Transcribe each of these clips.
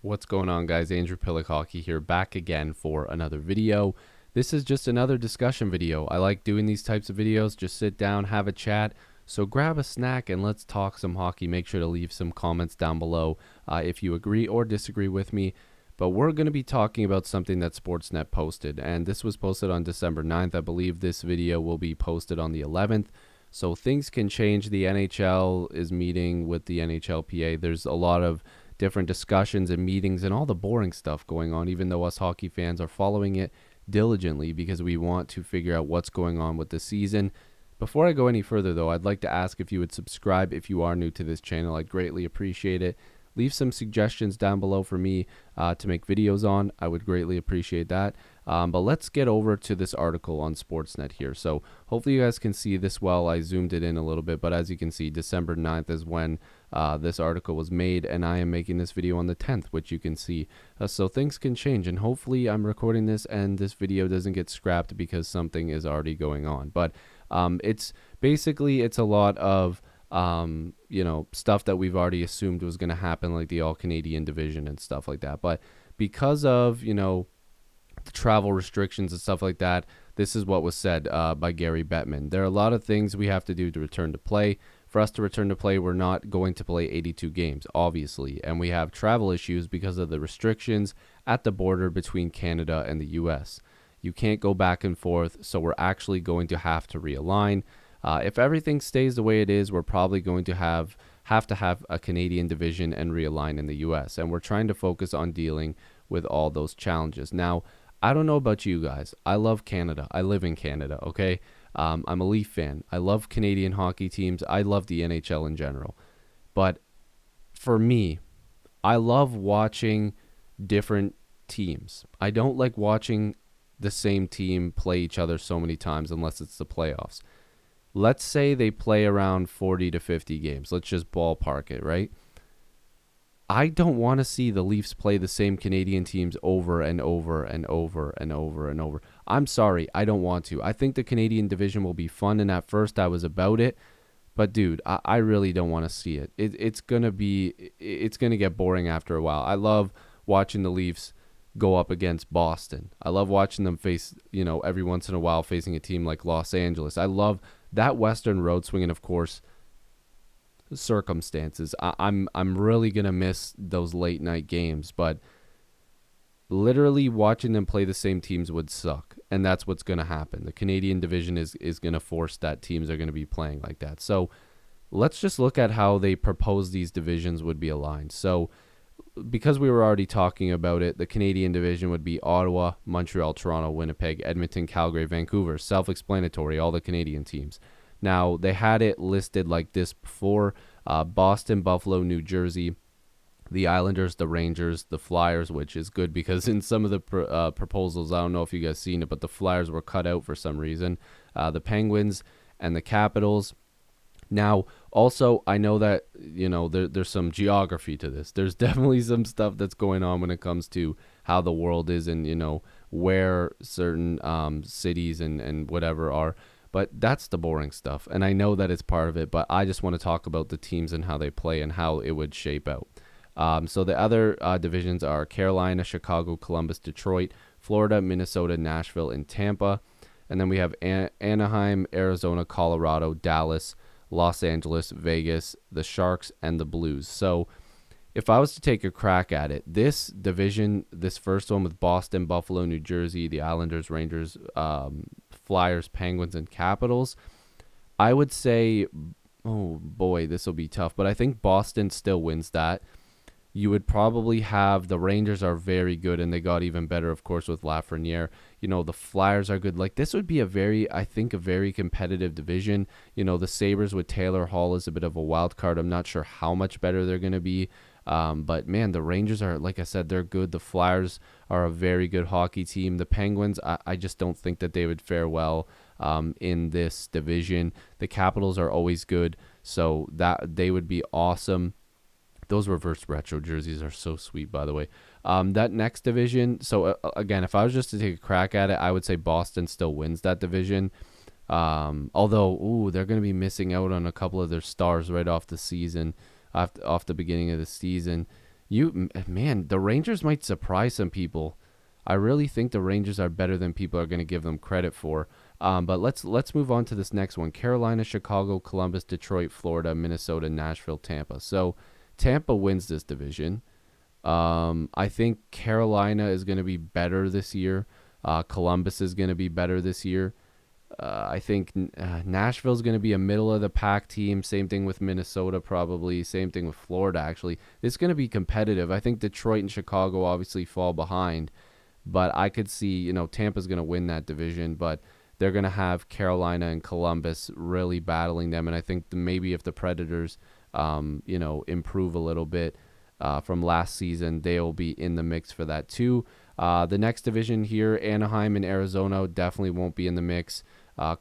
What's going on, guys? Andrew Piluk Hockey here, back again for another video. This is just another discussion video. I like doing these types of videos. Just sit down, have a chat. So grab a snack and let's talk some hockey. Make sure to leave some comments down below if you agree or disagree with me. But we're going to be talking about something that Sportsnet posted, and this was posted on December 9th. I believe this video will be posted on the 11th. So things can change. The NHL is meeting with the NHLPA. There's a lot of different discussions and meetings and all the boring stuff going on, even though us hockey fans are following it diligently because we want to figure out what's going on with the season. Before I go any further, though, I'd like to ask if you would subscribe if you are new to this channel. I'd greatly appreciate it. Leave some suggestions down below for me to make videos on. I would greatly appreciate that. But let's get over to this article on Sportsnet here. So hopefully you guys can see this well. I zoomed it in a little bit, but as you can see, December 9th is when this article was made, and I am making this video on the 10th, which you can see. So things can change, and hopefully I'm recording this and this video doesn't get scrapped because something is already going on. But it's a lot of stuff that we've already assumed was going to happen, like the All-Canadian Division and stuff like that. But because of, the travel restrictions and stuff like that, this is what was said by Gary Bettman. There are a lot of things we have to do to return to play. For us to return to play, we're not going to play 82 games, obviously. And we have travel issues because of the restrictions at the border between Canada and the U.S. You can't go back and forth, so we're actually going to have to realign. If everything stays the way it is, we're probably going to have a Canadian division and realign in the U.S. And we're trying to focus on dealing with all those challenges. Now, I don't know about you guys. I love Canada. I live in Canada, okay? I'm a Leaf fan. I love Canadian hockey teams. I love the NHL in general. But for me, I love watching different teams. I don't like watching the same team play each other so many times unless it's the playoffs. Let's say they play around 40 to 50 games. Let's just ballpark it, right? I don't want to see the Leafs play the same Canadian teams over and over and over and over and over. I'm sorry, I don't want to. I think the Canadian division will be fun, and at first I was about it. But dude, I really don't want to see it. It's gonna get boring after a while. I love watching the Leafs go up against Boston. I love watching them face, every once in a while facing a team like Los Angeles. I love that Western road swing, and of course, circumstances. I'm really gonna miss those late night games, but literally watching them play the same teams would suck, and that's what's gonna happen. The Canadian division is gonna force that teams are gonna be playing like that. So let's just look at how they propose these divisions would be aligned. So because we were already talking about it, the Canadian division would be Ottawa, Montreal, Toronto, Winnipeg, Edmonton, Calgary, Vancouver. Self-explanatory, all the Canadian teams. Now, they had it listed like this before: Boston, Buffalo, New Jersey, the Islanders, the Rangers, the Flyers, which is good because in some of the proposals, I don't know if you guys seen it, but the Flyers were cut out for some reason, the Penguins, and the Capitals. Now, also, I know that, there's some geography to this. There's definitely some stuff that's going on when it comes to how the world is and, where certain cities and whatever are. But that's the boring stuff, and I know that it's part of it, but I just want to talk about the teams and how they play and how it would shape out. So the other divisions are Carolina, Chicago, Columbus, Detroit, Florida, Minnesota, Nashville, and Tampa. And then we have Anaheim, Arizona, Colorado, Dallas, Los Angeles, Vegas, the Sharks, and the Blues. So if I was to take a crack at it, this division, this first one with Boston, Buffalo, New Jersey, the Islanders, Rangers, Flyers, Penguins, and Capitals, I would say, oh boy, this will be tough, but I think Boston still wins that. You would probably have the Rangers are very good, and they got even better, of course, with Lafreniere. The Flyers are good. Like, this would be a very competitive division. The Sabres with Taylor Hall is a bit of a wild card. I'm not sure how much better they're going to be. But man, the Rangers are, like I said, they're good. The Flyers are a very good hockey team. The Penguins, I just don't think that they would fare well in this division. The Capitals are always good, so that they would be awesome. Those reverse retro jerseys are so sweet, by the way. That next division, so again, if I was just to take a crack at it, I would say Boston still wins that division. Although, they're going to be missing out on a couple of their stars right off the season, off the beginning of the season. Man, the Rangers might surprise some people. I really think the Rangers are better than people are going to give them credit for. But let's move on to this next one: Carolina, Chicago, Columbus, Detroit, Florida, Minnesota, Nashville, Tampa. So Tampa wins this division. I think Carolina is going to be better this year. Columbus is going to be better this year. I think Nashville is going to be a middle of the pack team. Same thing with Minnesota, probably. Same thing with Florida, actually. It's going to be competitive. I think Detroit and Chicago obviously fall behind, but I could see, Tampa's going to win that division, but they're going to have Carolina and Columbus really battling them. And I think maybe if the Predators, improve a little bit from last season, they'll be in the mix for that too. The next division here, Anaheim and Arizona definitely won't be in the mix.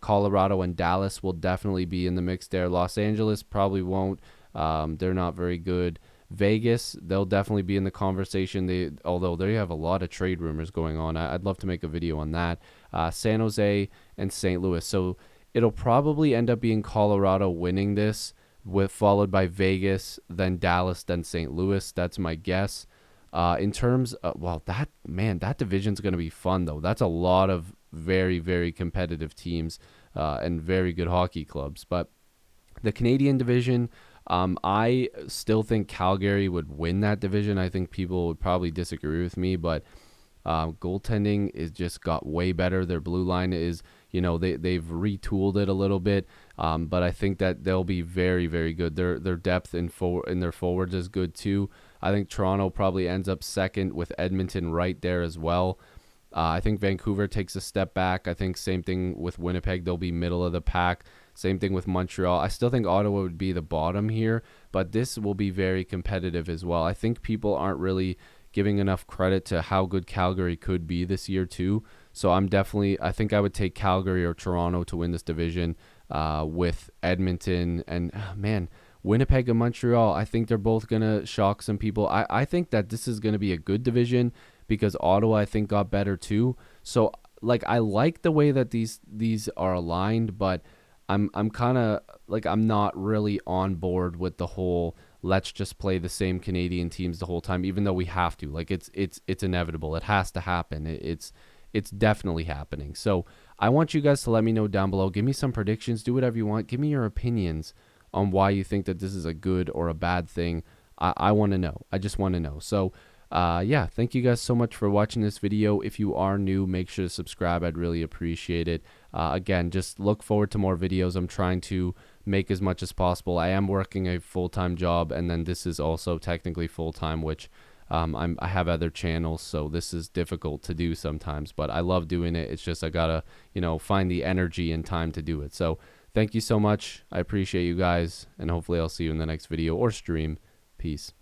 Colorado and Dallas will definitely be in the mix there. Los Angeles probably won't. They're not very good. Vegas, they'll definitely be in the conversation. Although they have a lot of trade rumors going on. I'd love to make a video on that. San Jose and St. Louis. So it'll probably end up being Colorado winning this, followed by Vegas, then Dallas, then St. Louis. That's my guess. In terms of, that division's going to be fun, though. That's a lot of very, very competitive teams and very good hockey clubs. But the Canadian division, I still think Calgary would win that division. I think people would probably disagree with me, but goaltending is just got way better. Their blue line is, they've retooled it a little bit, but I think that they'll be very, very good. Their depth in their forwards is good too. I think Toronto probably ends up second with Edmonton right there as well. I think Vancouver takes a step back. I think same thing with Winnipeg. They'll be middle of the pack. Same thing with Montreal. I still think Ottawa would be the bottom here, but this will be very competitive as well. I think people aren't really giving enough credit to how good Calgary could be this year too. So I think I would take Calgary or Toronto to win this division with Edmonton and, Winnipeg and Montreal. I think they're both going to shock some people. I think that this is going to be a good division because Ottawa, I think, got better too. So, I like the way that these are aligned, but I'm kind of I'm not really on board with the whole let's just play the same Canadian teams the whole time, even though we have to. It's inevitable. It has to happen. It's definitely happening. So I want you guys to let me know down below. Give me some predictions. Do whatever you want. Give me your opinions on why you think that this is a good or a bad thing. I want to know. I just want to know. So thank you guys so much for watching this video. If you are new, make sure to subscribe. I'd really appreciate it. Again, just look forward to more videos. I'm trying to make as much as possible. I am working a full-time job, and then this is also technically full-time, which I have other channels, so this is difficult to do sometimes, but I love doing it. It's just I gotta, find the energy and time to do it. So thank you so much. I appreciate you guys, and hopefully I'll see you in the next video or stream. Peace.